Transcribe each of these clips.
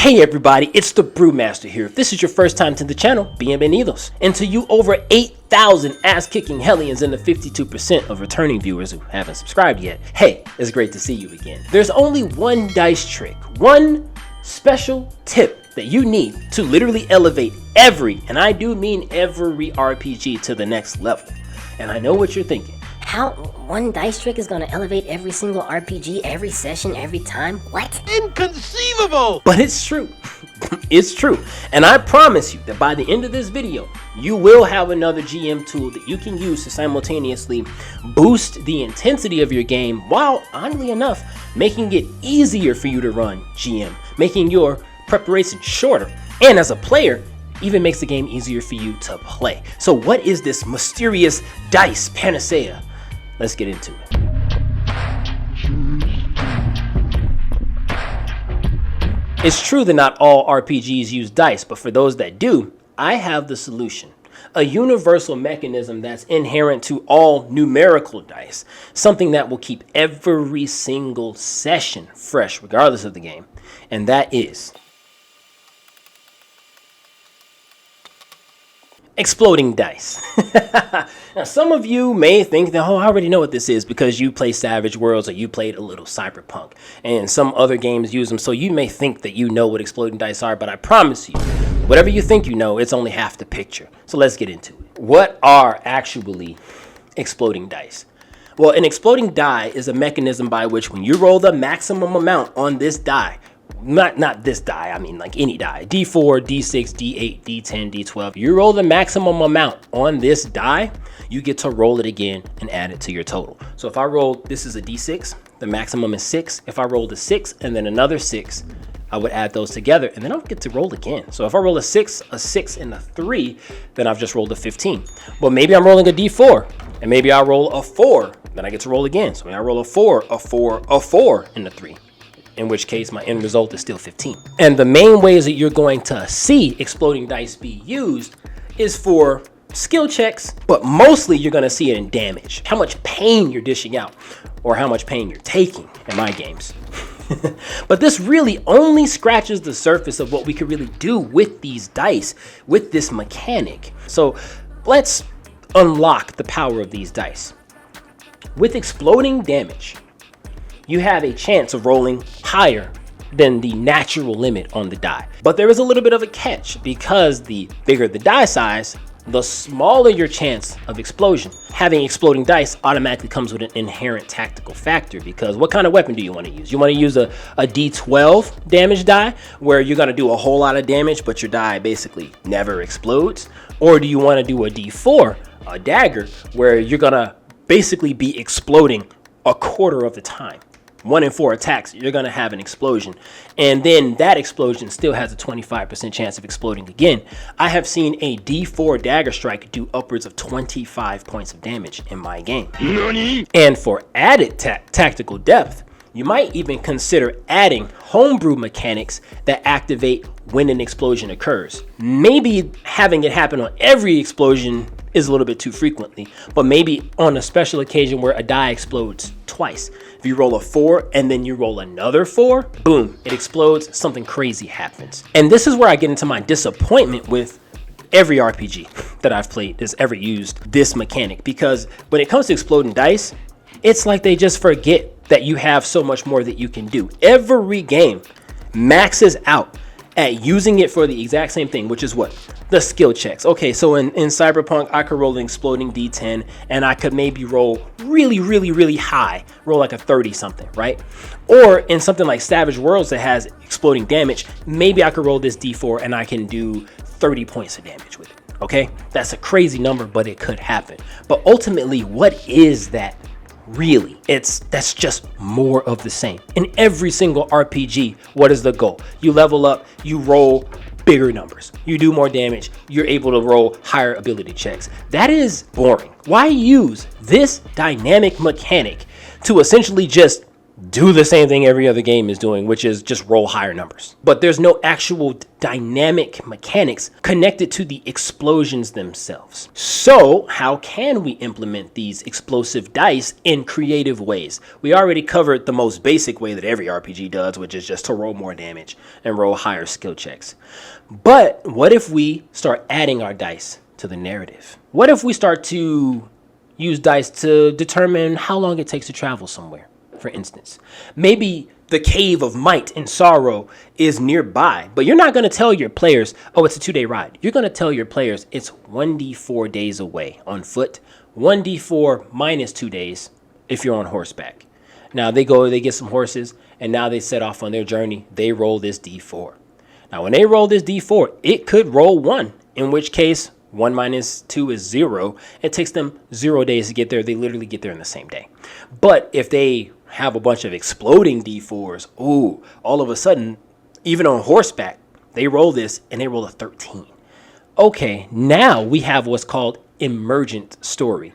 Hey everybody, it's the Brewmaster here. If this is your first time to the channel, bienvenidos. And to you over 8,000 ass-kicking hellions and the 52% of returning viewers who haven't subscribed yet, hey, it's great to see you again. There's only one dice trick, one special tip that you need to literally elevate every, and I do mean every RPG to the next level. And I know what you're thinking. How one dice trick is gonna elevate every single RPG, every session, every time? What? Inconceivable! But it's true. It's true. And I promise you that by the end of this video, you will have another GM tool that you can use to simultaneously boost the intensity of your game while, oddly enough, making it easier for you to run GM, making your preparation shorter. And as a player, even makes the game easier for you to play. So what is this mysterious dice panacea? Let's get into it. It's true that not all RPGs use dice, but for those that do, I have the solution. A universal mechanism that's inherent to all numerical dice. Something that will keep every single session fresh, regardless of the game. And that is exploding dice. Now, some of you may think that, oh, I already know what this is because you play Savage Worlds or you played a little Cyberpunk and some other games use them. So you may think that you know what exploding dice are, but I promise you, whatever you think you know, it's only half the picture. So let's get into it. What are actually exploding dice? Well, an exploding die is a mechanism by which when you roll the maximum amount on this die, not this die, I mean like any die, D4, D6, D8, D10, D12, you roll the maximum amount on this die, you get to roll it again and add it to your total. So if I roll, this is a D6, the maximum is 6. If I rolled a 6 and then another 6, I would add those together and then I would get to roll again. So if I roll a 6, and a 3, then I've just rolled a 15. But maybe I'm rolling a D4 and maybe I roll a 4, then I get to roll again. So when I roll a 4, a 4, a 4, and a 3. In which case my end result is still 15. And the main ways that you're going to see exploding dice be used is for skill checks, but mostly you're going to see it in damage. How much pain you're dishing out or how much pain you're taking in my games. But this really only scratches the surface of what we could really do with these dice, with this mechanic. So let's unlock the power of these dice. With exploding damage, you have a chance of rolling higher than the natural limit on the die. But there is a little bit of a catch because the bigger the die size, the smaller your chance of explosion. Having exploding dice automatically comes with an inherent tactical factor because what kind of weapon do you want to use? You want to use a D12 damage die where you're going to do a whole lot of damage but your die basically never explodes? Or do you want to do a D4, a dagger, where you're going to basically be exploding a quarter of the time? 1 in 4 attacks, you're going to have an explosion. And then that explosion still has a 25% chance of exploding again. I have seen a D4 dagger strike do upwards of 25 points of damage in my game. Nani? And for added tactical depth, you might even consider adding homebrew mechanics that activate when an explosion occurs. Maybe having it happen on every explosion is a little bit too frequently, but maybe on a special occasion where a die explodes twice. If you roll a 4 and then you roll another 4, boom, it explodes, something crazy happens. And this is where I get into my disappointment with every RPG that I've played that's ever used this mechanic, because when it comes to exploding dice, it's like they just forget that you have so much more that you can do. Every game maxes out at using it for the exact same thing, which is what? The skill checks. Okay, so in Cyberpunk, I could roll an exploding D10 and I could maybe roll really high, roll like a 30 something, right? Or in something like Savage Worlds that has exploding damage, maybe I could roll this D4 and I can do 30 points of damage with it, okay? That's a crazy number, but it could happen. But ultimately, what is that? Really, that's just more of the same. In every single RPG, what is the goal? You level up, you roll bigger numbers, you do more damage, you're able to roll higher ability checks. That is boring. Why use this dynamic mechanic to essentially just do the same thing every other game is doing, which is just roll higher numbers. But there's no actual dynamic mechanics connected to the explosions themselves. So how can we implement these explosive dice in creative ways? We already covered the most basic way that every RPG does, which is just to roll more damage and roll higher skill checks. But what if we start adding our dice to the narrative? What if we start to use dice to determine how long it takes to travel somewhere? For instance, maybe the Cave of Might and Sorrow is nearby, but you're not going to tell your players, oh, it's a 2-day ride. You're going to tell your players it's 1d4 days away on foot, 1d4 minus 2 days if you're on horseback. Now they get some horses, and now they set off on their journey. They roll this d4. Now when they roll this d4, it could roll 1, in which case 1 minus 2 is 0. It takes them 0 days to get there. They literally get there in the same day. But if they have a bunch of exploding d4s, ooh, all of a sudden, even on horseback, they roll this and they roll a 13. Okay, now we have what's called emergent story.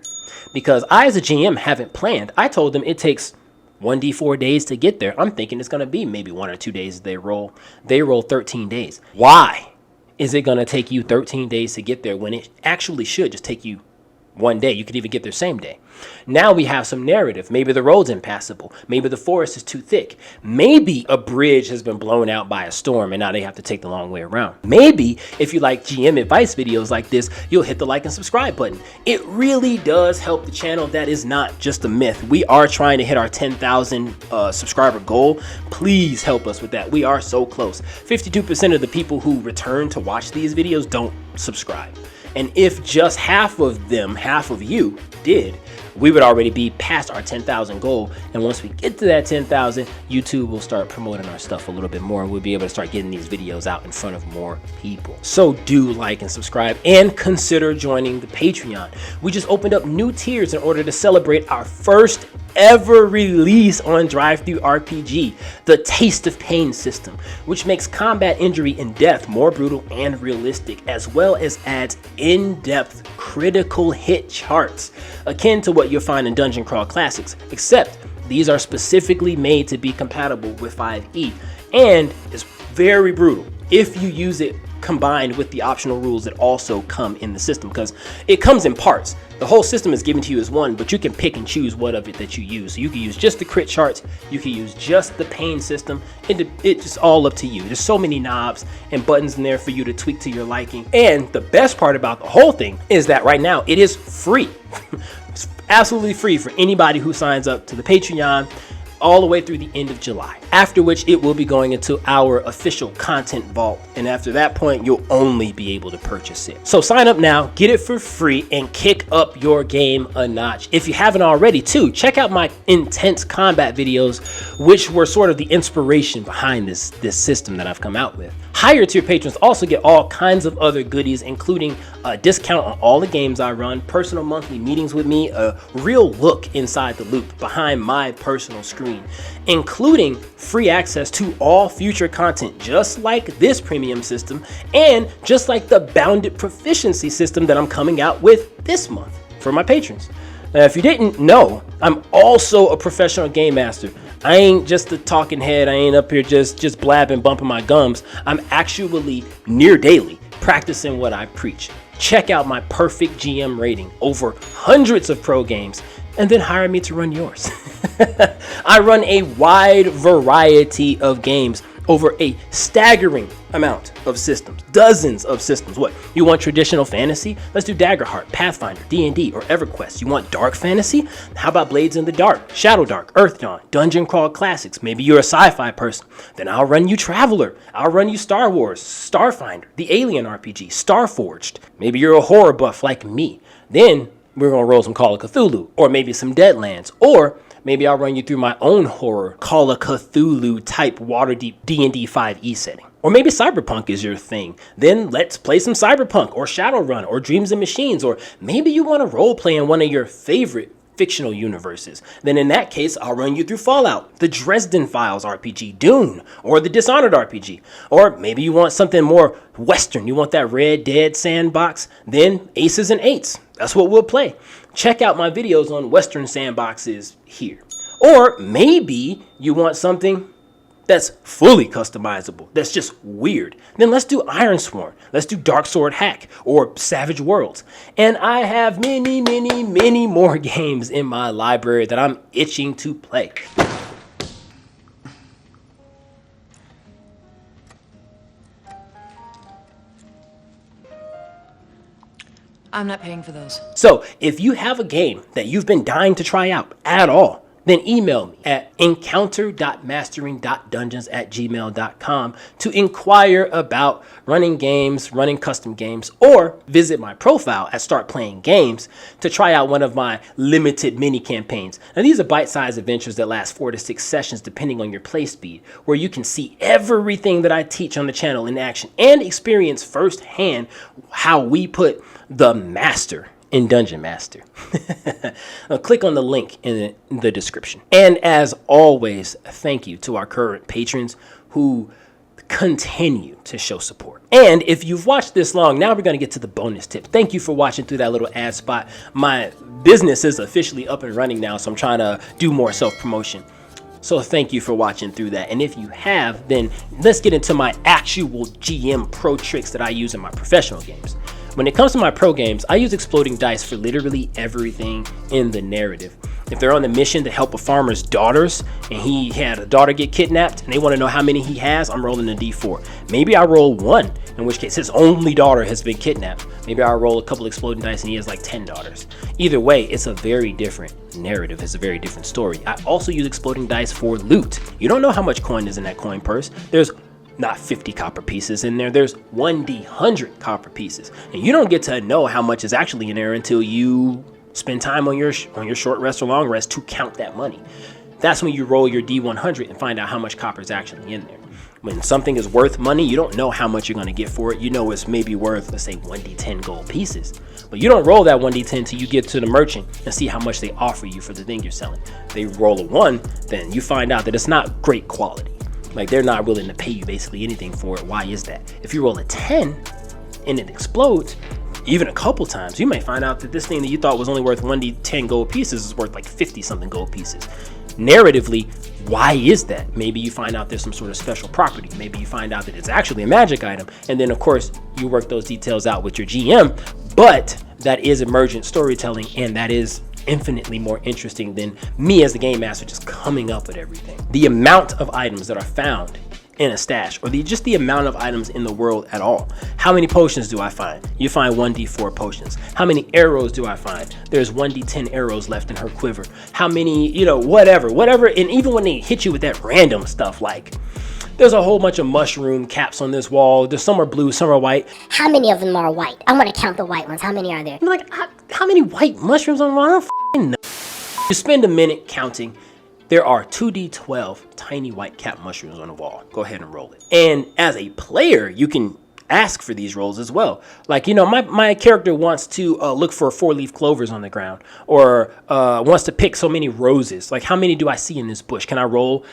Because I, as a GM, haven't planned. I told them it takes 1d4 days to get there. I'm thinking it's going to be maybe 1 or 2 days they roll. They roll 13 days. Why is it going to take you 13 days to get there when it actually should just take you 1 day? You could even get there same day. Now we have some narrative. Maybe the road's impassable. Maybe the forest is too thick. Maybe a bridge has been blown out by a storm and now they have to take the long way around. Maybe if you like GM advice videos like this, you'll hit the like and subscribe button. It really does help the channel. That is not just a myth. We are trying to hit our 10,000 subscriber goal. Please help us with that. We are so close. 52% of the people who return to watch these videos don't subscribe. And if just half of you did, we would already be past our 10,000 goal. And once we get to that 10,000, YouTube will start promoting our stuff a little bit more. And we'll be able to start getting these videos out in front of more people. So do like and subscribe and consider joining the Patreon. We just opened up new tiers in order to celebrate our first ever release on DriveThruRPG, the Taste of Pain system, which makes combat, injury, and death more brutal and realistic, as well as adds in-depth critical hit charts, akin to what you'll find in Dungeon Crawl Classics, except these are specifically made to be compatible with 5e, and is very brutal if you use it combined with the optional rules that also come in the system, because it comes in parts. The whole system is given to you as one, but you can pick and choose what of it that you use. So you can use just the crit charts, you can use just the pain system. It's just all up to you. There's so many knobs and buttons in there for you to tweak to your liking. And the best part about the whole thing is that right now it is free. It's absolutely free for anybody who signs up to the Patreon all the way through the end of July, after which it will be going into our official content vault, and after that point you'll only be able to purchase it. So sign up now, get it for free, and kick up your game a notch. If you haven't already too, check out my intense combat videos, which were sort of the inspiration behind this system that I've come out with. Higher tier patrons also get all kinds of other goodies, including a discount on all the games I run, personal monthly meetings with me, a real look inside the loop behind my personal screen, including free access to all future content, just like this premium system, and just like the bounded proficiency system that I'm coming out with this month for my patrons. Now, if you didn't know, I'm also a professional game master. I ain't just a talking head. I ain't up here just blabbing, bumping my gums. I'm actually near daily practicing what I preach. Check out my perfect GM rating over hundreds of pro games, and then hire me to run yours. I run a wide variety of games over a staggering amount of systems, dozens of systems. What, you want traditional fantasy? Let's do Daggerheart, Pathfinder, D&D, or EverQuest. You want dark fantasy? How about Blades in the Dark, Shadow Dark, Earthdawn, Dungeon Crawl Classics? Maybe you're a sci-fi person. Then I'll run you Traveler. I'll run you Star Wars, Starfinder, the Alien RPG, Starforged. Maybe you're a horror buff like me. Then we're going to roll some Call of Cthulhu, or maybe some Deadlands, or maybe I'll run you through my own horror Call of Cthulhu type Waterdeep D&D 5e setting. Or maybe Cyberpunk is your thing. Then let's play some Cyberpunk or Shadowrun or Dreams and Machines. Or maybe you want to role play in one of your favorite fictional universes. Then in that case, I'll run you through Fallout, the Dresden Files RPG, Dune, or the Dishonored RPG. Or maybe you want something more Western. You want that Red Dead sandbox. Then Aces and Eights. that's what we'll play. Check out my videos on Western sandboxes here. Or maybe you want something that's fully customizable, that's just weird. Then let's do Ironsworn, let's do Dark Sword Hack, or Savage Worlds. And I have many, many, many more games in my library that I'm itching to play. I'm not paying for those. So if you have a game that you've been dying to try out at all, then email me at Encounter.mastering.dungeons@gmail.com to inquire about running games, running custom games, or visit my profile at Start Playing Games to try out one of my limited mini campaigns. Now, these are bite-sized adventures that last 4 to 6 sessions depending on your play speed, where you can see everything that I teach on the channel in action and experience firsthand how we put the master in Dungeon Master. Click on the link in the description. And as always, thank you to our current patrons who continue to show support. And if you've watched this long, now we're going to get to the bonus tip. Thank you for watching through that little ad spot. My business is officially up and running now, so I'm trying to do more self-promotion. So thank you for watching through that. And if you have, then let's get into my actual GM pro tricks that I use in my professional games. When it comes to my pro games, I use exploding dice for literally everything in the narrative. If they're on the mission to help a farmer's daughters and he had a daughter get kidnapped and they want to know how many he has, I'm rolling a d4. Maybe I roll 1, in which case his only daughter has been kidnapped. Maybe I roll a couple exploding dice and he has like 10 daughters. Either way, it's a very different narrative. It's a very different story. I also use exploding dice for loot. You don't know how much coin is in that coin purse. There's not 50 copper pieces in there. There's 1d100 copper pieces. And you don't get to know how much is actually in there until you spend time on your short rest or long rest to count that money. That's when you roll your d100 and find out how much copper is actually in there. When something is worth money, you don't know how much you're going to get for it. You know it's maybe worth, let's say, 1d10 gold pieces. But you don't roll that 1d10 till you get to the merchant and see how much they offer you for the thing you're selling. They roll a 1, then you find out that it's not great quality. Like, they're not willing to pay you basically anything for it. Why is that? If you roll a 10 and it explodes, even a couple times, you may find out that this thing that you thought was only worth 1d10 gold pieces is worth like 50 something gold pieces. Narratively, why is that? Maybe you find out there's some sort of special property. Maybe you find out that it's actually a magic item. And then of course you work those details out with your GM, but that is emergent storytelling, and that is infinitely more interesting than me as the game master just coming up with everything. The amount of items that are found in a stash, or just the amount of items in the world at all. How many potions do I find? You find 1d4 potions. How many arrows do I find? There's 1d10 arrows left in her quiver. How many, whatever. And even when they hit you with that random stuff, like there's a whole bunch of mushroom caps on this wall. There's some are blue, some are white. How many of them are white? I want to count the white ones. How many are there? I'm like, how many white mushrooms on the wall? I don't f***ing know. You spend a minute counting. There are 2d12 tiny white cap mushrooms on the wall. Go ahead and roll it. And as a player, you can ask for these rolls as well. Like, my character wants to look for 4-leaf clovers on the ground, or wants to pick so many roses. Like, how many do I see in this bush? Can I roll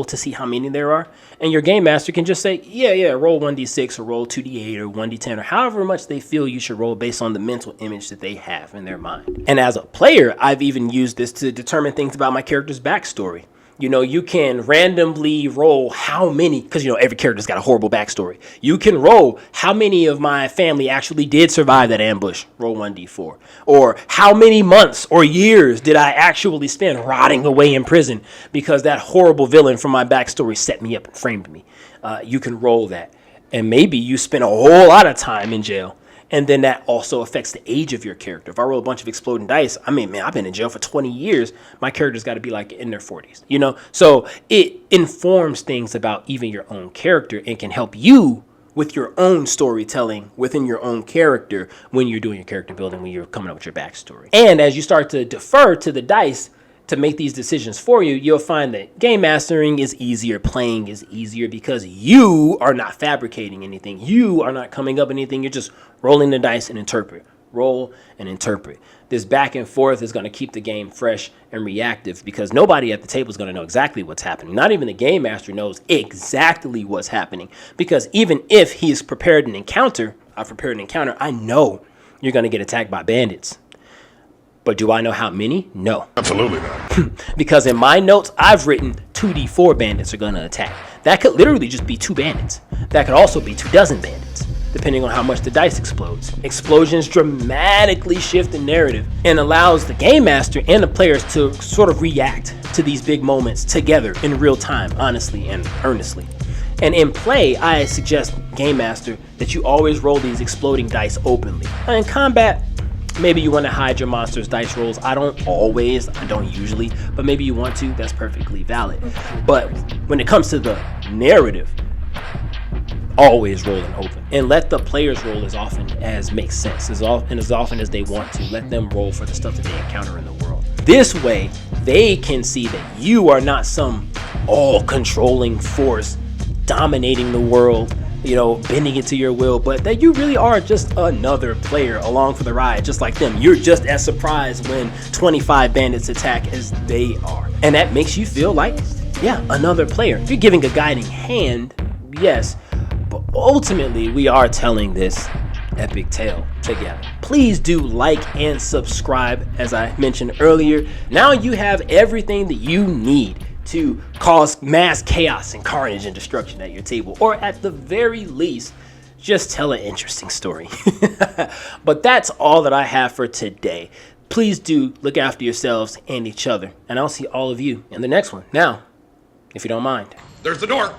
to see how many there are? And your game master can just say, yeah, roll 1d6 or roll 2d8 or 1d10 or however much they feel you should roll based on the mental image that they have in their mind. And as a player, I've even used this to determine things about my character's backstory. You can randomly roll how many, because every character's got a horrible backstory. You can roll how many of my family actually did survive that ambush. Roll 1d4. Or how many months or years did I actually spend rotting away in prison because that horrible villain from my backstory set me up and framed me. You can roll that. And maybe you spent a whole lot of time in jail. And then that also affects the age of your character. If I roll a bunch of exploding dice, I've been in jail for 20 years. My character's got to be like in their 40s, So it informs things about even your own character and can help you with your own storytelling within your own character when you're doing your character building, when you're coming up with your backstory. And as you start to defer to the dice to make these decisions for you, you'll find that game mastering is easier, playing is easier, because you are not fabricating anything. You are not coming up with anything. You're just rolling the dice and interpret. Roll and interpret. This back and forth is going to keep the game fresh and reactive, because nobody at the table is going to know exactly what's happening. Not even the game master knows exactly what's happening, because even if he's prepared an encounter, I know you're going to get attacked by bandits. But do I know how many? No. Absolutely not. Because in my notes, I've written 2d4 bandits are going to attack. That could literally just be 2 bandits. That could also be 24 bandits, depending on how much the dice explodes. Explosions dramatically shift the narrative and allows the game master and the players to sort of react to these big moments together in real time, honestly and earnestly. And in play, I suggest, Game Master, that you always roll these exploding dice openly. In combat, maybe you want to hide your monster's dice rolls. I don't usually, but maybe you want to. That's perfectly valid. But when it comes to the narrative, always roll them open. And let the players roll as often as makes sense, as often as they want to. Let them roll for the stuff that they encounter in the world. This way, they can see that you are not some all-controlling force dominating the world, bending it to your will, but that you really are just another player along for the ride, just like them. You're just as surprised when 25 bandits attack as they are. And that makes you feel like, another player. If you're giving a guiding hand, yes, but ultimately we are telling this epic tale together. Please do like and subscribe, as I mentioned earlier. Now you have everything that you need to cause mass chaos and carnage and destruction at your table, or at the very least, just tell an interesting story. But that's all that I have for today. Please do look after yourselves and each other, and I'll see all of you in the next one. Now, if you don't mind. There's the door.